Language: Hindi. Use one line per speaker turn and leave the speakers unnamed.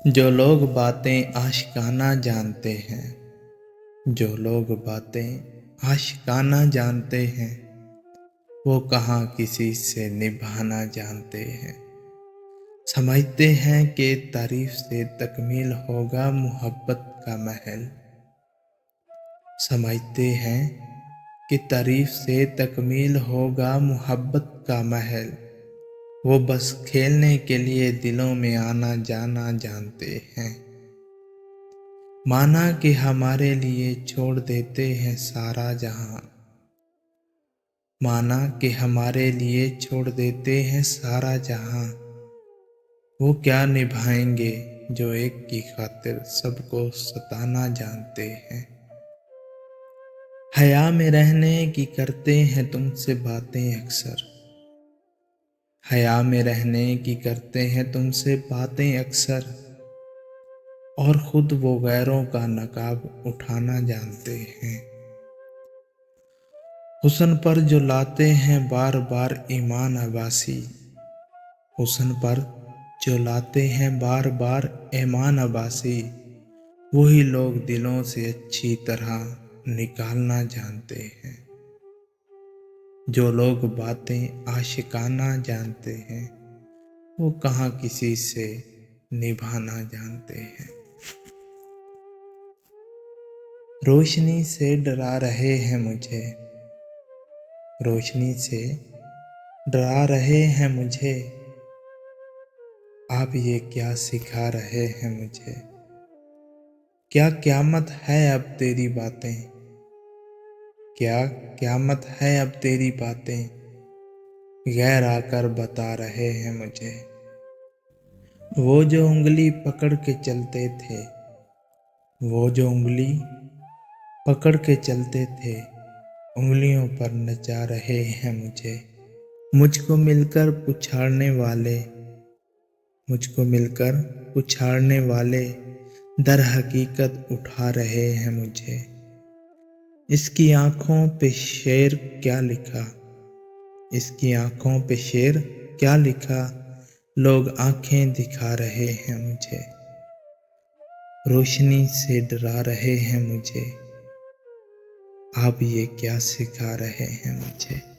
जो लोग बातें आशिकाना जानते हैं, जो लोग बातें आशिकाना जानते हैं, वो कहाँ किसी से निभाना जानते हैं। समझते हैं कि तारीफ से तकमील होगा मोहब्बत का महल। समझते हैं कि तारीफ से तकमील होगा मोहब्बत का महल। वो बस खेलने के लिए दिलों में आना जाना जानते हैं। माना कि हमारे लिए छोड़ देते हैं सारा जहां। माना कि हमारे लिए छोड़ देते हैं सारा जहां। वो क्या निभाएंगे जो एक की खातिर सबको सताना जानते हैं। हया में रहने की करते हैं तुमसे बातें अक्सर। हया में रहने की करते हैं तुमसे बातें अक्सर। और खुद वो गैरों का नकाब उठाना जानते हैं। हुस्न पर जो लाते हैं बार बार ईमान अबासी। हुस्न पर जो लाते हैं बार बार ईमान अबासी। वही लोग दिलों से अच्छी तरह निकालना जानते हैं। जो लोग बातें आशिकाना जानते हैं, वो कहाँ किसी से निभाना जानते हैं। रोशनी से डरा रहे हैं मुझे। रोशनी से डरा रहे हैं मुझे। आप ये क्या सिखा रहे हैं मुझे। क्या क़यामत है अब तेरी बातें। क्या क़यामत है अब तेरी बातें। गैर आकर बता रहे हैं मुझे। वो जो उंगली पकड़ के चलते थे। वो जो उंगली पकड़ के चलते थे, उंगलियों पर नचा रहे हैं मुझे। मुझको मिलकर पुछाड़ने वाले, मुझको मिलकर पुछाड़ने वाले दर हकीकत उठा रहे हैं मुझे। इसकी आंखों पे शेर क्या लिखा। इसकी आंखों पे शेर क्या लिखा। लोग आंखें दिखा रहे हैं मुझे। रोशनी से डरा रहे हैं मुझे। आप ये क्या सिखा रहे हैं मुझे।